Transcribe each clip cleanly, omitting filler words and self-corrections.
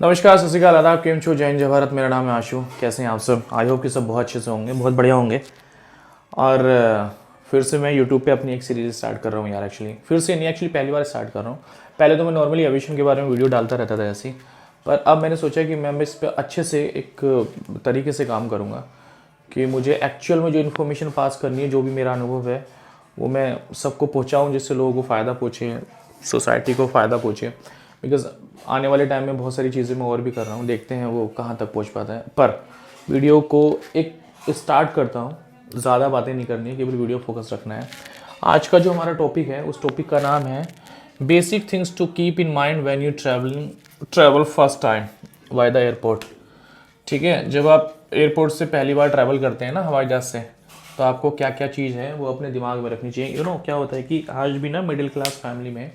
नमस्कार, सत श्रीकाल, आदाब, केम छो, जय हिंद, जय भारत। मेरा नाम है आशु। कैसे हैं आप सब? आई होप कि सब बहुत अच्छे से होंगे, बहुत बढ़िया होंगे। और फिर से मैं यूट्यूब पे अपनी एक सीरीज़ स्टार्ट कर रहा हूँ यार। फिर से नहीं, एक्चुअली पहली बार स्टार्ट कर रहा हूँ। पहले तो मैं नॉर्मली एविएशन के बारे में वीडियो डालता रहता था ऐसे ही, पर अब मैंने सोचा कि मैं इस पर अच्छे से एक तरीके से काम करूँगा कि मुझे एक्चुअल में जो इन्फॉर्मेशन पास करनी है, जो भी मेरा अनुभव है, वो मैं सबको पहुँचाऊँ, जिससे लोगों को फ़ायदा पहुँचे, सोसाइटी को फ़ायदा पहुँचे। बिकॉज़ आने वाले टाइम में बहुत सारी चीज़ें मैं और भी कर रहा हूँ, देखते हैं वो कहाँ तक पहुँच पाता है। पर वीडियो को एक स्टार्ट करता हूँ, ज़्यादा बातें नहीं करनी है, केवल वीडियो फोकस रखना है। आज का जो हमारा टॉपिक है, उस टॉपिक का नाम है basic things to keep in mind when you travel first time by the airport. ठीक है, जब आप एयरपोर्ट से पहली बार ट्रैवल करते हैं ना हवाई जहाज़ से, तो आपको क्या क्या चीज़ है वो अपने दिमाग में रखनी चाहिए। क्या होता है कि आज भी ना मिडिल क्लास फैमिली में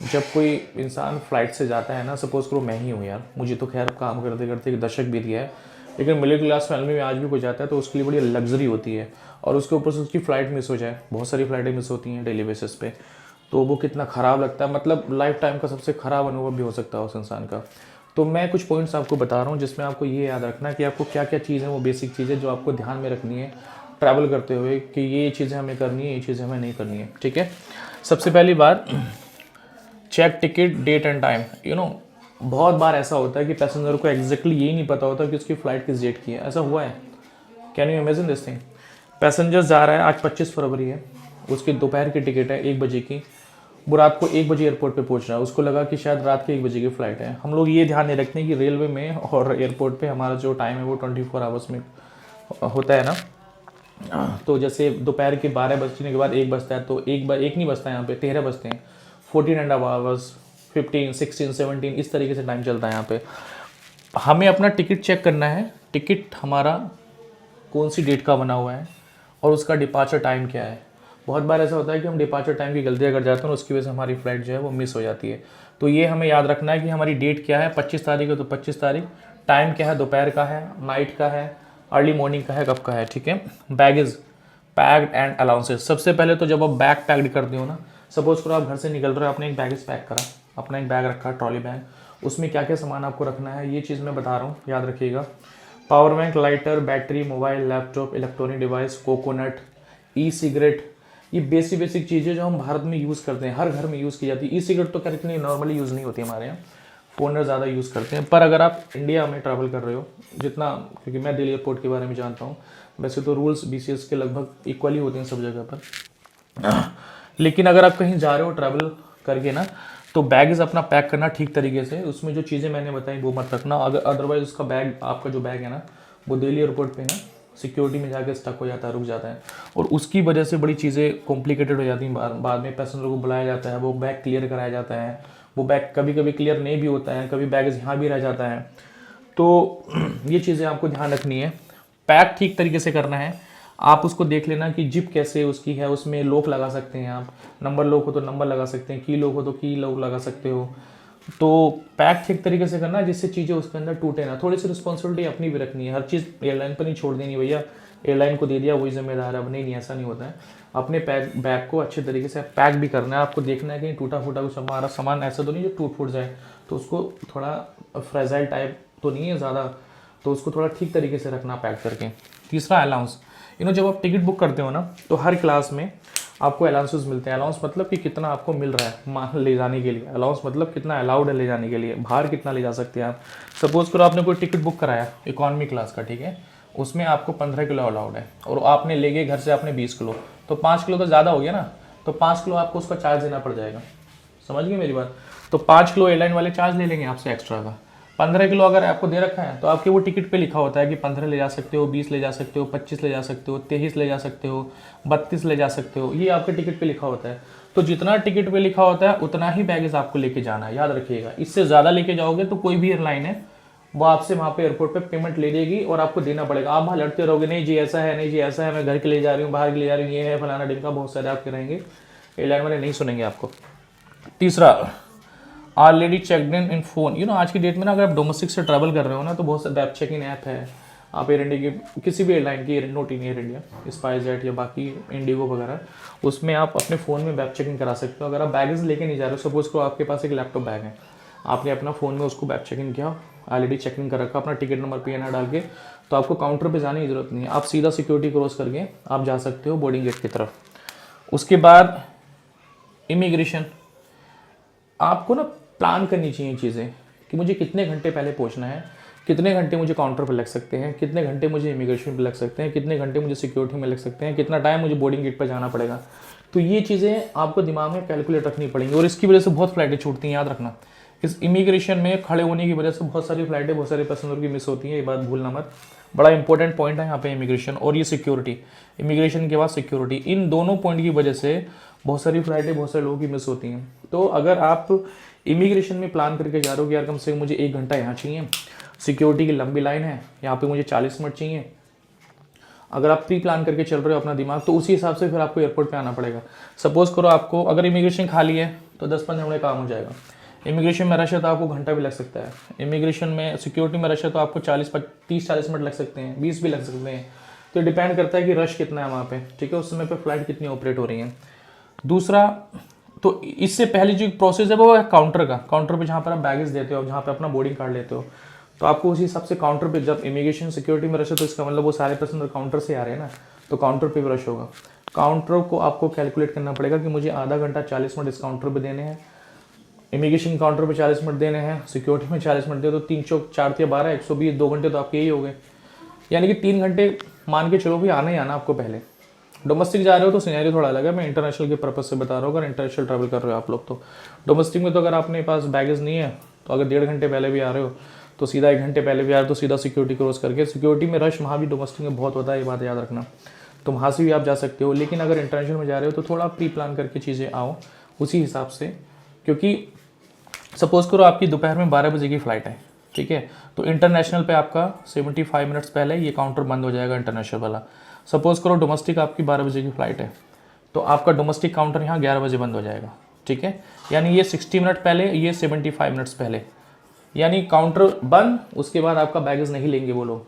जब कोई इंसान फ्लाइट से जाता है ना, सपोज करो मैं ही हूँ यार, मुझे तो खैर काम करते करते एक दशक बीत गया है, लेकिन मिडिल क्लास फैमिली में आज भी कोई जाता है तो उसके लिए बड़ी लग्जरी होती है। और उसके ऊपर से उसकी फ़्लाइट मिस हो जाए, बहुत सारी फ़्लाइटें मिस होती हैं डेली बेसिस पे, तो वो कितना ख़राब लगता है। मतलब लाइफ टाइम का सबसे ख़राब अनुभव भी हो सकता है उस इंसान का। तो मैं कुछ पॉइंट्स आपको बता रहा हूँ जिसमें आपको ये याद रखना है कि आपको क्या क्या चीज़ है, वो बेसिक चीज़ें जो आपको ध्यान में रखनी है ट्रैवल करते हुए, कि ये चीज़ें हमें करनी है, ये चीज़ें हमें नहीं करनी है। ठीक है, सबसे पहली बात, check ticket date and time. बहुत बार ऐसा होता है कि पैसेंजर को एग्जैक्टली यही नहीं पता होता कि उसकी फ़्लाइट किस डेट की है। ऐसा हुआ है, can you imagine this thing? Passenger जा रहा है, आज 25 फरवरी है, उसकी दोपहर की टिकट है 1 बजे की, वो रात को 1 बजे एयरपोर्ट पे पहुंच रहा है, उसको लगा कि शायद रात के 1 बजे की फ़्लाइट है। हम लोग ये ध्यान नहीं रखते कि रेलवे में और एयरपोर्ट पे हमारा जो टाइम है वो 24 आवर्स में होता है ना। तो जैसे दोपहर के 12 बजने के बाद 1 बजता है, तो एक नहीं बजता है, यहाँ पे 13 बजते हैं, 14.5 आवर्स, 15, 16, 17, इस तरीके से टाइम चलता है यहाँ पे। हमें अपना टिकट चेक करना है, टिकट हमारा कौन सी डेट का बना हुआ है और उसका डिपार्चर टाइम क्या है। बहुत बार ऐसा होता है कि हम डिपार्चर टाइम की गलतियाँ कर जाते हैं और उसकी वजह से हमारी फ़्लाइट जो है वो मिस हो जाती है। तो ये हमें याद रखना है कि हमारी डेट क्या है, 25 तारीख है तो 25 तारीख, टाइम क्या है, दोपहर का है, नाइट का है, अर्ली मॉर्निंग का है, कब का है। ठीक है, बैगेज पैक्ड एंड अलाउंसेस। सबसे पहले तो जब आप बैग पैक्ड करते हो ना, सपोज करो आप घर से निकल रहे हो, आपने एक बैगेज पैक करा, अपना एक बैग रखा, ट्रॉली बैग, उसमें क्या क्या सामान आपको रखना है ये चीज़ मैं बता रहा हूँ, याद रखिएगा। Power bank, lighter, battery, mobile, laptop, electronic device, coconut, e cigarette, ये बेसिक चीज़ें जो हम भारत में यूज़ करते हैं, हर घर में यूज़ की जाती है। ई सिगरेट तो खैर इतनी नॉर्मली यूज़ नहीं होती हमारे यहाँ, फोनर ज़्यादा यूज़ करते हैं। पर अगर आप इंडिया में ट्रैवल कर रहे हो, जितना, क्योंकि मैं दिल्ली एयरपोर्ट के बारे में जानता हूँ, वैसे तो रूल्स BCS के लगभग इक्वली होते हैं सब जगह पर, लेकिन अगर आप कहीं जा रहे हो ट्रैवल करके ना, तो बैगेज अपना पैक करना ठीक तरीके से, उसमें जो चीज़ें मैंने बताई वो मत रखना। अगर अदरवाइज उसका बैग, आपका जो बैग है ना, वो दिल्ली एयरपोर्ट पे ना सिक्योरिटी में जाके स्टक हो जाता है, रुक जाता है, और उसकी वजह से बड़ी चीज़ें कॉम्प्लिकेटेड हो जाती हैं। बाद में पैसेंजर को बुलाया जाता है, वो बैग क्लियर कराया जाता है, वो बैग कभी कभी क्लियर नहीं भी होता है, कभी बैगेज यहाँ भी रह जाता है। तो ये चीज़ें आपको ध्यान रखनी है। पैक ठीक तरीके से करना है। आप उसको देख लेना कि जिप कैसे उसकी है, उसमें लॉक लगा सकते हैं आप, नंबर लॉक हो तो नंबर लगा सकते हैं, की लॉक हो तो की लॉक लगा सकते हो। तो पैक ठीक तरीके से करना है जिससे चीज़ें उसके अंदर टूटे ना। थोड़ी सी रिस्पॉन्सिबिलिटी अपनी भी रखनी है, हर चीज़ एयरलाइन पर नहीं छोड़ देनी, भैया एयरलाइन को दे दिया वही जिम्मेदार है, अब नहीं, ऐसा नहीं होता है। अपने बैग को अच्छे तरीके से पैक भी करना है। आपको देखना है कहीं टूटा फूटा कुछ हमारा सामान ऐसा तो नहीं जो टूट फूट जाए, तो उसको थोड़ा फ्रेजाइल टाइप तो नहीं है ज़्यादा, तो उसको थोड़ा ठीक तरीके से रखना पैक करके। तीसरा, अलाउंस। जब आप टिकट बुक करते हो ना, तो हर क्लास में आपको अलाउंसेस मिलते हैं। अलाउंस मतलब कि कितना आपको मिल रहा है ले जाने के लिए, अलाउंस मतलब कितना अलाउड है ले जाने के लिए, बाहर कितना ले जा सकते हैं आप। सपोज करो आपने कोई टिकट बुक कराया इकॉनमी क्लास का, ठीक है, उसमें आपको 15 किलो अलाउड है, और आपने ले गए घर से आपने 20 किलो, तो 5 किलो तो ज़्यादा हो गया ना, तो 5 किलो आपको उसका चार्ज देना पड़ जाएगा। समझ गए मेरी बात? तो 5 किलो एयरलाइन वाले चार्ज ले लेंगे आपसे एक्स्ट्रा का। 15 किलो अगर आपको दे रखा है तो आपके वो टिकट पे लिखा होता है कि 15 ले जा सकते हो, 20 ले जा सकते हो, 25 ले जा सकते हो, 23 ले जा सकते हो, 32 ले जा सकते हो, ये आपके टिकट पे लिखा होता है। तो जितना टिकट पे लिखा होता है उतना ही बैगेज आपको लेके जाना है, याद रखिएगा। इससे ज़्यादा लेके जाओगे तो कोई भी एयरलाइन है वो आपसे वहाँ पे एयरपोर्ट पे पेमेंट ले लेगी और आपको देना पड़ेगा। आप वहाँ लड़ते रहोगे, नहीं जी ऐसा है, नहीं जी ऐसा है, मैं घर के लिए जा रही हूँ, बाहर के लिए जा रही हूँ, ये है फलाना ढिमका, बहुत सारे आपके रहेंगे, एयरलाइन वाले नहीं सुनेंगे आपको। तीसरा, ऑलरेडी चेकड इन फोन। आज की डेट में ना अगर आप डोमेस्टिक से ट्रैवल कर रहे हो ना, तो बहुत सारे वेब चेक इन ऐप है। आप एयर इंडिया की किसी भी एयरलाइन की, note in air India, spice jet या बाकी इंडिगो वगैरह, उसमें आप अपने फ़ोन में वेब चेक इन करा सकते हो। अगर आप बैगेज लेके नहीं जा रहे हो, सपोज को आपके पास एक लैपटॉप बैग है, आपने अपना फ़ोन में उसको बैक चेक इन किया, ऑलरेडी चेक इन कर रखा अपना टिकट नंबर PNR डाल के, तो आपको काउंटर पे जाने की ज़रूरत नहीं है, आप सीधा सिक्योरिटी क्रॉस करके आप जा सकते हो बोर्डिंग गेट की तरफ। उसके बाद इमिग्रेशन, आपको ना प्लान करनी चाहिए चीज़ें कि मुझे कितने घंटे पहले पहुंचना है, कितने घंटे मुझे काउंटर पर लग सकते हैं, कितने घंटे मुझे इमिग्रेशन पर लग सकते हैं, कितने घंटे मुझे सिक्योरिटी में लग सकते हैं, कितना टाइम मुझे बोर्डिंग गेट पर जाना पड़ेगा। तो ये चीज़ें आपको दिमाग में कैलकुलेट रखनी पड़ेंगी और इसकी वजह से बहुत फ्लाइटें छूटती हैं, याद रखना। इस इमिग्रेशन में खड़े होने की वजह से बहुत सारी फ्लाइटें, बहुत सारे पैसेंजर की मिस होती हैं, ये बात भूलना मत। बड़ा इंपॉर्टेंट पॉइंट है यहाँ पे इमिग्रेशन और ये सिक्योरिटी, इमिग्रेशन के बाद सिक्योरिटी, इन दोनों पॉइंट की वजह से बहुत सारी फ्लाइटें बहुत सारे लोगों की मिस होती हैं। तो अगर आप इमिग्रेशन में प्लान करके जा रहे हो कि यार कम से कम मुझे 1 घंटा यहाँ चाहिए, सिक्योरिटी की लंबी लाइन है, यहाँ पे मुझे 40 मिनट चाहिए, अगर आप प्री प्लान करके चल रहे हो अपना दिमाग, तो उसी हिसाब से फिर आपको एयरपोर्ट पे आना पड़ेगा। सपोज करो आपको अगर इमिग्रेशन खाली है तो 10-15 मिनट काम हो जाएगा, इमिग्रेशन में रश है तो आपको घंटा भी लग सकता है, इमिग्रेशन में सिक्योरिटी में रश है तो आपको 30-40 मिनट लग सकते हैं, 20 भी लग सकते हैं। तो डिपेंड करता है कि रश कितना है वहाँ पे, ठीक है, उस समय पे फ्लाइट कितनी ऑपरेट हो रही है। दूसरा, तो इससे पहले जो प्रोसेस है वो है काउंटर का, काउंटर पे जहाँ पर आप बैगेज देते हो, जहाँ पे अपना बोर्डिंग कार्ड लेते हो, तो आपको उसी हिसाब से काउंटर पे, जब इमिग्रेशन सिक्योरिटी में रश है तो इसका मतलब वो सारे पैसेंजर काउंटर से आ रहे हैं ना, तो काउंटर पे भी रश होगा। काउंटर को आपको कैलकुलेट करना पड़ेगा कि मुझे आधा घंटा 40 मिनट इस काउंटर पे देने हैं, इमिग्रेशन काउंटर पे 40 मिनट देने हैं, सिक्योरिटी में 40 मिनट दे, तो 3 चौक 4 या 12, 120, 2 घंटे तो आपके यही हो गए। यानी कि 3 घंटे मान के चलो भी आना ही आना आपको पहले। डोमेस्टिक जा रहे हो तो सिनेरियो थोड़ा अलग है, मैं इंटरनेशनल के पर्पज से बता रहा हूँ। अगर इंटरनेशनल ट्रैवल कर रहे हो आप लोग, तो डोमेस्टिक में तो अगर आपने पास बैगेज नहीं है तो अगर 1.5 घंटे पहले भी आ रहे हो तो सीधा 1 घंटे पहले भी आ रहे हो तो सीधा सिक्योरिटी क्रॉस करके, सिक्योरिटी में रश वहाँ भी डोमेस्टिक में बहुत होता है, ये बात याद रखना, तो वहाँ से भी आप जा सकते हो। लेकिन अगर इंटरनेशनल में जा रहे हो तो थोड़ा प्री प्लान करके चीज़ें आओ उसी हिसाब से, क्योंकि सपोज करो आपकी दोपहर में 12 बजे की फ़्लाइट है, ठीक है, तो इंटरनेशनल पे आपका 75 मिनट्स पहले ये काउंटर बंद हो जाएगा इंटरनेशनल वाला। सपोज करो डोमेस्टिक आपकी 12 बजे की फ़्लाइट है, तो आपका डोमेस्टिक काउंटर यहाँ 11 बजे बंद हो जाएगा, ठीक है, यानी ये 60 मिनट पहले, ये 75 मिनट्स पहले, यानी काउंटर बंद, उसके बाद आपका बैगेज नहीं लेंगे वो लोग।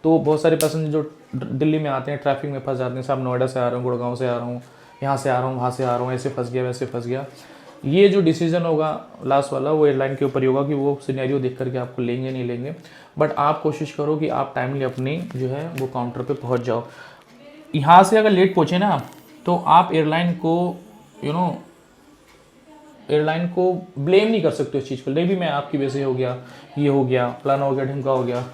तो बहुत सारे पैसेंजर जो दिल्ली में आते हैं ट्रैफिक में फंस जाते हैं, साहब नोएडा से आ रहा हूँ, गुड़गांव से आ रहा हूँ, यहाँ से आ रहा हूँ, वहाँ से आ रहा हूँ, ऐसे फंस गया वैसे फंस गया। ये जो डिसीजन होगा लास्ट वाला वो एयरलाइन के ऊपर ही होगा कि वो सिनेरियो देख करके आपको लेंगे नहीं लेंगे, बट आप कोशिश करो कि आप टाइमली अपनी जो है वो काउंटर पे पहुंच जाओ। यहाँ से अगर लेट पहुँचे ना तो आप एयरलाइन को एयरलाइन को ब्लेम नहीं कर सकते उस चीज़ पर, नहीं भी मैं आपकी वजह से हो गया, ये हो गया, फलाना हो गया, ढिमका हो गया।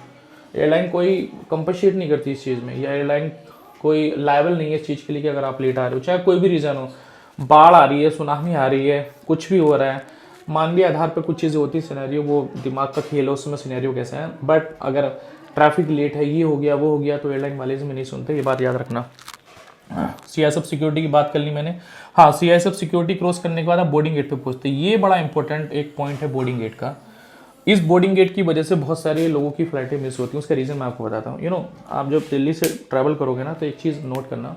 एयरलाइन कोई कंपनसेट नहीं करती इस चीज़ में, या एयरलाइन कोई लायबल नहीं है इस चीज़ के लिए कि अगर आप लेट आ रहे हो, चाहे कोई भी रीज़न हो, बाढ़ आ रही है, सुनामी आ रही है, कुछ भी हो रहा है, मानवीय आधार पर कुछ चीज़ें होती है, सिनेरियो वो दिमाग का खेल है, उस समय सिनेरियो कैसा है, बट अगर ट्रैफिक लेट है, ये हो गया वो हो गया, तो एयरलाइन वाले इसमें नहीं सुनते, ये बात याद रखना। CISF सिक्योरिटी की बात कर ली मैंने। हाँ, CISF सिक्योरिटी क्रॉस करने के बाद आप बोर्डिंग गेट पे पहुंचते हैं, ये बड़ा इंपॉर्टेंट एक पॉइंट है बोर्डिंग गेट का। इस बोर्डिंग गेट की वजह से बहुत सारे लोगों की फ्लाइटें मिस होती हैं, उसका रीज़न मैं आपको बताता हूँ। आप जब दिल्ली से ट्रैवल करोगे ना तो एक चीज़ नोट करना,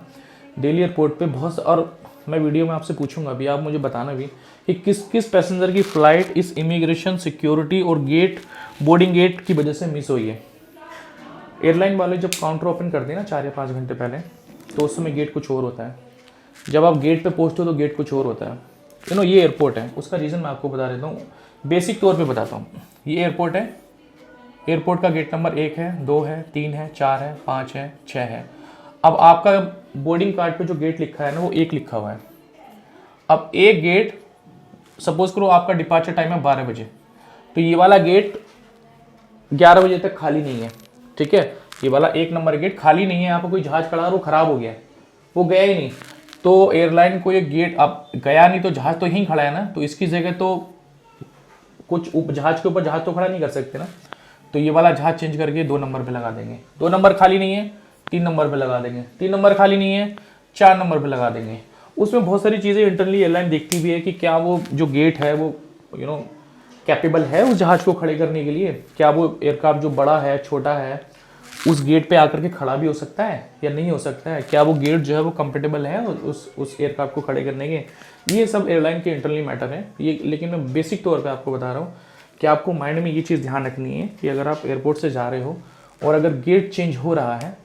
दिल्ली एयरपोर्ट पे बहुत, और मैं वीडियो में आपसे पूछूंगा अभी, आप मुझे बताना भी कि किस किस पैसेंजर की फ़्लाइट इस इमिग्रेशन सिक्योरिटी और गेट बोर्डिंग गेट की वजह से मिस हुई है। एयरलाइन वाले जब काउंटर ओपन करते हैं ना 4 या 5 घंटे पहले, तो उस समय गेट कुछ और होता है, जब आप गेट पे पहुंचते हो तो गेट कुछ और होता है। ये एयरपोर्ट है, उसका रीज़न मैं आपको बता देता हूँ, बेसिक तौर पे बताता हूँ। ये एयरपोर्ट है, एयरपोर्ट का गेट नंबर 1 है, 2 है, 3 है, 4 है, 5 है, 6 है। अब आपका बोर्डिंग कार्ड पे जो गेट लिखा है ना वो 1 लिखा हुआ है। अब एक गेट, सपोज करो आपका डिपार्चर टाइम है 12 बजे, तो ये वाला गेट 11 बजे तक खाली नहीं है, ठीक है, ये वाला 1 नंबर गेट खाली नहीं है। यहाँ पर कोई जहाज खड़ा और वो ख़राब हो गया, वो गया ही नहीं, तो एयरलाइन को ये गेट, अब गया नहीं तो जहाज तो यहीं खड़ा है ना, तो इसकी जगह तो कुछ जहाज के ऊपर जहाज तो खड़ा नहीं कर सकते ना, तो ये वाला जहाज चेंज करके 2 नंबर पे लगा देंगे। 2 नंबर खाली नहीं है, 3 नंबर पे लगा देंगे, 3 नंबर खाली नहीं है, 4 नंबर पे लगा देंगे। उसमें बहुत सारी चीज़ें इंटरनली एयरलाइन देखती भी है कि क्या वो जो गेट है वो कैपेबल है उस जहाज को खड़े करने के लिए, क्या वो एयरक्राफ्ट जो बड़ा है छोटा है उस गेट पे आकर के खड़ा भी हो सकता है या नहीं हो सकता है, क्या वो गेट जो है वो कंफर्टेबल है उस एयरक्राफ्ट को खड़े करने के। ये सब एयरलाइन के इंटरनली मैटर है ये, लेकिन मैं बेसिक तौर पे आपको बता रहा हूँ कि आपको माइंड में ये चीज़ ध्यान रखनी है कि अगर आप एयरपोर्ट से जा रहे हो और अगर गेट चेंज हो रहा है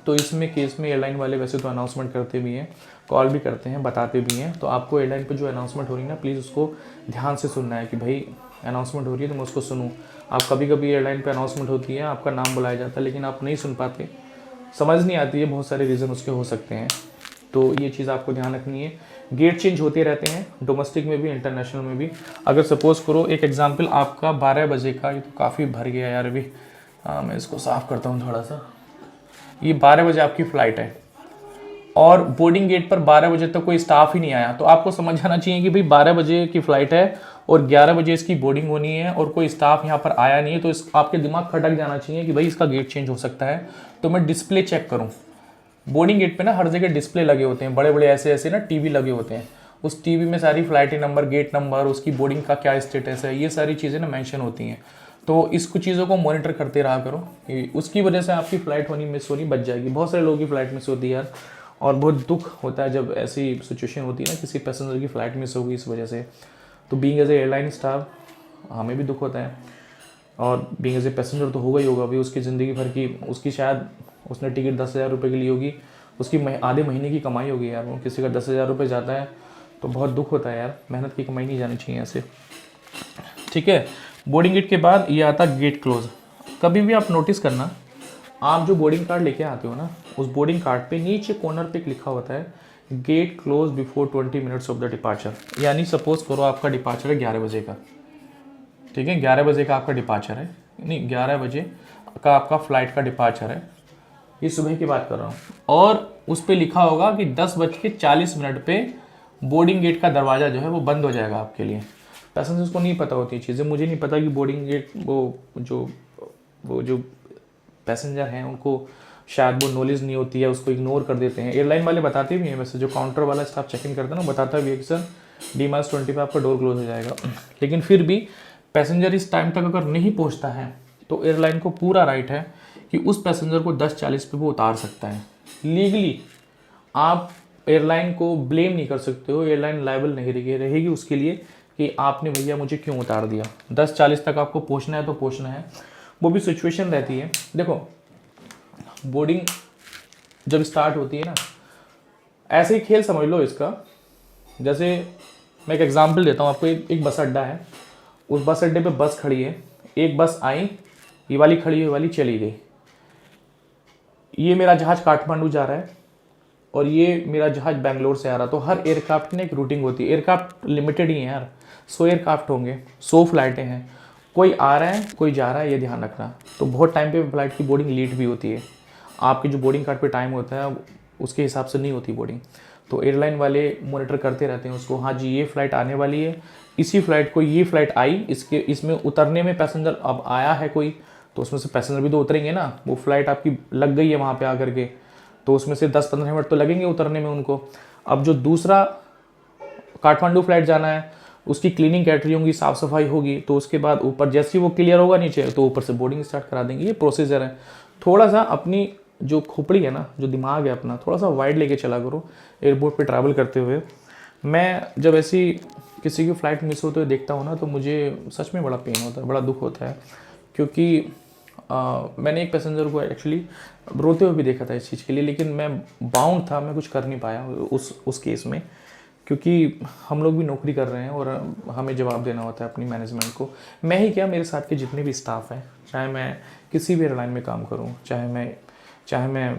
तो इसमें केस में एयरलाइन वाले वैसे तो अनाउंसमेंट करते भी हैं, कॉल भी करते हैं, बताते भी हैं, तो आपको एयरलाइन पर जो अनाउंसमेंट हो रही है ना प्लीज़ उसको ध्यान से सुनना है कि भाई अनाउंसमेंट हो रही है तो मैं उसको सुनूँ। आप कभी कभी एयरलाइन पे अनाउंसमेंट होती है, आपका नाम बुलाया जाता है, लेकिन आप नहीं सुन पाते, समझ नहीं आती है, बहुत सारे रीज़न उसके हो सकते हैं। तो ये चीज़ आपको ध्यान रखनी है। गेट चेंज होते रहते हैं, डोमेस्टिक में भी इंटरनेशनल में भी। अगर सपोज़ करो एक एग्जांपल आपका 12 बजे का, ये तो काफ़ी भर गया यार अभी, मैं इसको साफ़ करता हूँ थोड़ा सा। ये 12 बजे आपकी फ़्लाइट है और बोर्डिंग गेट पर 12 बजे तक कोई स्टाफ ही नहीं आया, तो आपको समझ आना चाहिए कि भाई 12 बजे की फ़्लाइट है और 11 बजे इसकी बोर्डिंग होनी है और कोई स्टाफ यहाँ पर आया नहीं है, तो इस आपके दिमाग खटक जाना चाहिए कि भाई इसका गेट चेंज हो सकता है, तो मैं डिस्प्ले चेक करूँ। बोर्डिंग गेट पे ना हर जगह डिस्प्ले लगे होते हैं, बड़े बड़े ऐसे ऐसे ना टीवी लगे होते हैं, उस टीवी में सारी फ्लाइट नंबर, गेट नंबर, उसकी बोर्डिंग का क्या स्टेटस है, ये सारी चीज़ें ना मेंशन होती हैं। तो इस कुछ चीज़ों को मॉनिटर करते रहा करो कि उसकी वजह से आपकी फ़्लाइट होनी मिस होनी बच जाएगी। बहुत सारे लोगों की फ़्लाइट मिस होती है यार, और बहुत दुख होता है जब ऐसी सिचुएशन होती है ना, किसी पैसेंजर की फ़्लाइट मिस होगी इस वजह से। तो being as a airline staff हमें भी दुख होता है, और बीइंग एज ए पैसेंजर तो होगा ही होगा भाई। उसकी ज़िंदगी भर की, उसकी शायद उसने टिकट 10,000 रुपये की ली होगी, उसकी आधे महीने की कमाई होगी यार। वो किसी का 10,000 रुपये जाता है तो बहुत दुख होता है यार, मेहनत की कमाई नहीं जानी चाहिए ऐसे, ठीक है। बोर्डिंग गेट के बाद ये आता है गेट क्लोज। कभी भी आप नोटिस करना, आप जो बोर्डिंग कार्ड लेके आते हो ना, उस बोर्डिंग कार्ड पे नीचे कॉर्नर पे लिखा होता है gate close before 20 minutes of the departure. यानी सपोज करो आपका डिपार्चर है 11 बजे का, ठीक है, 11 बजे का आपका डिपार्चर है, नहीं 11 बजे का आपका फ़्लाइट का डिपार्चर है, ये सुबह की बात कर रहा हूँ, और उस पर लिखा होगा कि 10:40 पे बोर्डिंग गेट का दरवाज़ा जो है वो बंद हो जाएगा आपके लिए। पैसेंजर्स को नहीं पता होती चीज़ें, मुझे नहीं पता कि बोर्डिंग गेट वो जो पैसेंजर हैं उनको शायद वो नॉलेज नहीं होती है, उसको इग्नोर कर देते हैं। एयरलाइन वाले बताते भी हैं वैसे, जो काउंटर वाला स्टाफ चेक इन करता है ना, बताता भी है कि सर D-20 पे आपका डोर क्लोज हो जाएगा, लेकिन फिर भी पैसेंजर इस टाइम तक अगर नहीं पहुंचता है तो एयरलाइन को पूरा राइट है कि उस पैसेंजर को 10:40 पे वो उतार सकता है। लीगली आप एयरलाइन को ब्लेम नहीं कर सकते हो, एयरलाइन लायबल नहीं रहेगी उसके लिए कि आपने भैया मुझे क्यों उतार दिया। 10:40 तक आपको पहुंचना है तो पहुंचना है, वो भी सिचुएशन रहती है। देखो बोर्डिंग जब स्टार्ट होती है ना, ऐसे ही खेल समझ लो इसका, जैसे मैं एक एग्जांपल देता हूँ आपको। एक बस अड्डा है, उस बस अड्डे पे बस खड़ी है, एक बस आई, ये वाली खड़ी, ये वाली चली गई। ये मेरा जहाज काठमांडू जा रहा है और ये मेरा जहाज बेंगलोर से आ रहा, तो हर एयरक्राफ्ट की ना एक रूटिंग होती है। एयरक्राफ्ट लिमिटेड ही है यार, 100 एयरक्राफ्ट होंगे, 100 फ्लाइटें हैं, कोई आ रहा है कोई जा रहा है, ये ध्यान रखना। तो बहुत टाइम पे फ्लाइट की बोर्डिंग लेट भी होती है, आपकी जो बोर्डिंग कार्ड पे टाइम होता है उसके हिसाब से नहीं होती बोर्डिंग, तो एयरलाइन वाले मॉनिटर करते रहते हैं उसको। हाँ जी ये फ़्लाइट आने वाली है, इसी फ्लाइट को, ये फ़्लाइट आई, इसमें उतरने में पैसेंजर अब आया है कोई, तो उसमें से पैसेंजर भी तो उतरेंगे ना। वो फ़्लाइट आपकी लग गई है वहाँ पे आकर के, तो उसमें से 10-15 मिनट तो लगेंगे उतरने में उनको। अब जो दूसरा काठमांडू फ्लाइट जाना है, उसकी क्लीनिंग कैटरी होगी, साफ़ सफाई होगी, तो उसके बाद ऊपर जैसे ही वो क्लियर होगा नीचे, तो ऊपर से बोर्डिंग स्टार्ट करा देंगे। ये प्रोसीजर है। थोड़ा सा अपनी जो खोपड़ी है ना, जो दिमाग है अपना, थोड़ा सा वाइड लेके चला करो एयरपोर्ट पे ट्रैवल करते हुए। मैं जब ऐसी किसी की फ़्लाइट मिस होते हुए देखता हूँ ना, तो मुझे सच में बड़ा पेन होता है, बड़ा दुख होता है, क्योंकि मैंने एक पैसेंजर को एक्चुअली रोते हुए भी देखा था इस चीज़ के लिए, लेकिन मैं बाउंड था, मैं कुछ कर नहीं पाया उस केस में, क्योंकि हम लोग भी नौकरी कर रहे हैं और हमें जवाब देना होता है अपनी मैनेजमेंट को। मैं ही क्या, मेरे साथ के जितने भी स्टाफ हैं, चाहे मैं किसी भी एयरलाइन में काम करूं, चाहे मैं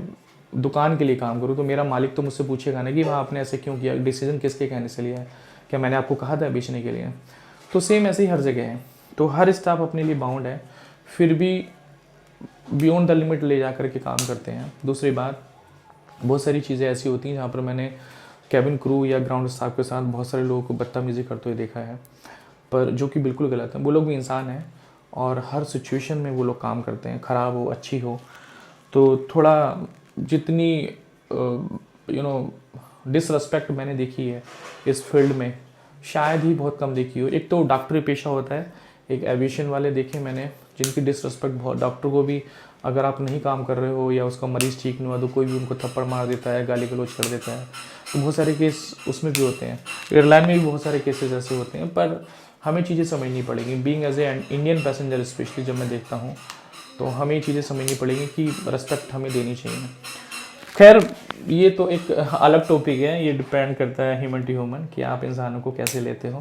दुकान के लिए काम करूं, तो मेरा मालिक तो मुझसे पूछेगा ना कि वहाँ आपने ऐसे क्यों किया, डिसीजन किसके कहने से लिया है, क्या मैंने आपको कहा था बेचने के लिए। तो सेम ऐसे ही हर जगह है, तो हर स्टाफ अपने लिए बाउंड है, फिर भी बियॉन्ड द लिमिट ले जा कर के काम करते हैं। दूसरी बात, बहुत सारी चीज़ें ऐसी होती हैं जहाँ पर मैंने कैबिन क्रू या ग्राउंड स्टाफ के साथ बहुत सारे लोगों को बदतमीज़ी करते हुए देखा है, पर जो कि बिल्कुल गलत है। वो लोग भी इंसान हैं और हर सिचुएशन में वो लोग काम करते हैं, ख़राब हो अच्छी हो। तो थोड़ा जितनी डिसरेस्पेक्ट मैंने देखी है इस फील्ड में, शायद ही बहुत कम देखी हो। एक तो डॉक्टरी पेशा होता है, एक एविएशन वाले देखे मैंने जिनकी डिसरेस्पेक्ट बहुत, डॉक्टर को भी अगर आप नहीं काम कर रहे हो या उसका मरीज़ ठीक नहीं हुआ तो कोई भी उनको थप्पड़ मार देता है, गाली गलौज कर देता है। तो बहुत सारे केस उसमें भी होते हैं, एयरलाइन में भी बहुत सारे केसेस ऐसे होते हैं, पर हमें चीज़ें समझनी पड़ेंगी। Being as a Indian passenger specially जब मैं देखता हूँ, तो हमें चीज़ें समझनी पड़ेंगी कि रिस्पेक्ट हमें देनी चाहिए। खैर ये तो एक अलग टॉपिक है, ये डिपेंड करता है ह्यूमन टू ह्यूमन कि आप इंसानों को कैसे लेते हो,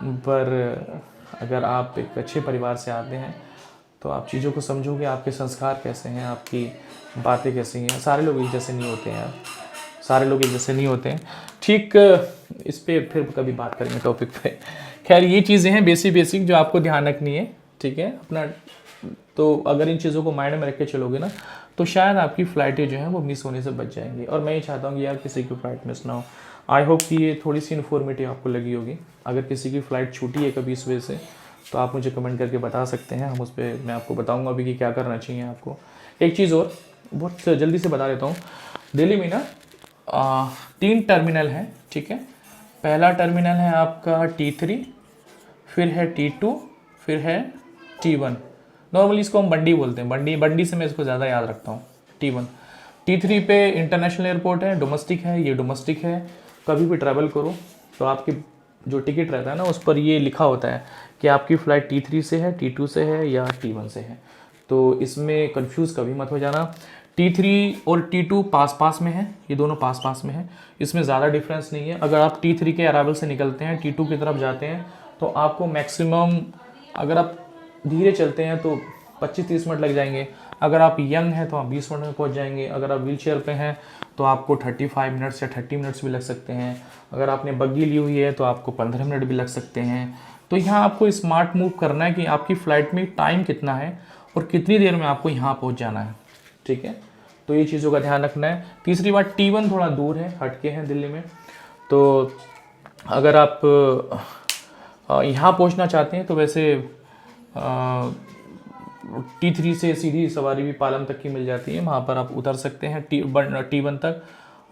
पर अगर आप एक अच्छे परिवार से आते हैं तो आप चीज़ों को समझोगे, आपके संस्कार कैसे हैं, आपकी बातें कैसी हैं। सारे लोग एक जैसे नहीं होते हैं यार, सारे लोग एक जैसे नहीं होते हैं। ठीक, इस पे फिर कभी बात करेंगे टॉपिक पे। खैर ये चीज़ें हैं बेसिक जो आपको ध्यान रखनी है, ठीक है अपना। तो अगर इन चीज़ों को माइंड में रख के चलोगे ना तो शायद आपकी फ़्लाइटें जो हैं वो मिस होने से बच जाएंगी। और मैं ये चाहता हूँ कि यार किसी की फ़्लाइट मिस ना हो। आई होप कि ये थोड़ी सी इन्फॉर्मेटिव आपको लगी होगी। अगर किसी की फ़्लाइट छूटी है कभी इस वजह से तो आप मुझे कमेंट करके बता सकते हैं, हम उस पर मैं आपको बताऊँगा अभी कि क्या करना चाहिए आपको। एक चीज़ और बहुत जल्दी से बता देता हूँ, दिल्ली में ना 3 टर्मिनल हैं, ठीक है। पहला टर्मिनल है आपका T3, फिर है T2, फिर है T1। नॉर्मली इसको हम बंडी बोलते हैं, बंडी से मैं इसको ज़्यादा याद रखता हूँ। T1 T3 पे इंटरनेशनल एयरपोर्ट है, डोमेस्टिक है, ये डोमेस्टिक है। कभी भी ट्रैवल करो तो आपकी जो टिकट रहता है ना उस पर ये लिखा होता है कि आपकी फ़्लाइट T3 से है, T2 से है या T1 से है। तो इसमें कंफ्यूज कभी मत हो जाना। T3 और T2 पास में है, ये दोनों पास में है, इसमें ज़्यादा डिफरेंस नहीं है। अगर आप T3 के अराइवल से निकलते हैं T2 की तरफ जाते हैं तो आपको मैक्सिमम, अगर आप धीरे चलते हैं तो 25-30 मिनट लग जाएंगे। अगर आप यंग हैं तो आप 20 मिनट में पहुंच जाएंगे। अगर आप व्हील चेयर पे हैं तो आपको 35 मिनट्स या 30 मिनट्स भी लग सकते हैं। अगर आपने बग्गी ली हुई है तो आपको 15 मिनट भी लग सकते हैं। तो यहाँ आपको स्मार्ट मूव करना है कि आपकी फ़्लाइट में टाइम कितना है और कितनी देर में आपको यहाँ पहुँच जाना है, ठीक है। तो ये चीज़ों का ध्यान रखना है। तीसरी बात, T1 थोड़ा दूर है, हटके हैं दिल्ली में। तो अगर आप यहाँ पहुँचना चाहते हैं तो वैसे T3 से सीधी सवारी भी पालम तक की मिल जाती है, वहाँ पर आप उतर सकते हैं। T1 तक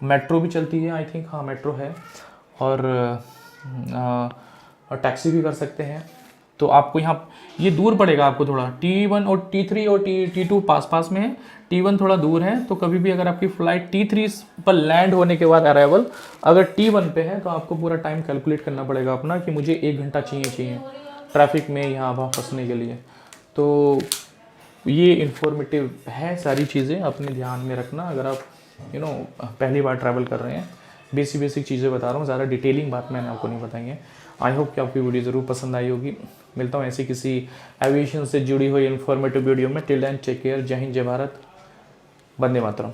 मेट्रो भी चलती है, आई थिंक, हाँ मेट्रो है। और टैक्सी भी कर सकते हैं। तो आपको यहाँ ये दूर पड़ेगा आपको थोड़ा। T1 और T3 और T2 पास में है, T1 थोड़ा दूर है। तो कभी भी अगर आपकी फ़्लाइट T3 पर लैंड होने के बाद अराइवल अगर T1 पे है तो आपको पूरा टाइम कैलकुलेट करना पड़ेगा अपना कि मुझे 1 घंटा चाहिए ट्रैफिक में यहाँ वहाँ फंसने के लिए। तो ये इन्फॉर्मेटिव है, सारी चीज़ें अपने ध्यान में रखना अगर आप पहली बार ट्रैवल कर रहे हैं। बेसिक चीज़ें बता रहा हूँ, ज़्यादा डिटेलिंग बात मैंने आपको नहीं बताई है। आई होप कि आपकी वीडियो ज़रूर पसंद आई होगी। मिलता हूँ ऐसी किसी एविएशन से जुड़ी हुई इन्फॉर्मेटिव वीडियो में। टिल देन टेक केयर, जय हिंद, जय भारत, वंदे मातरम।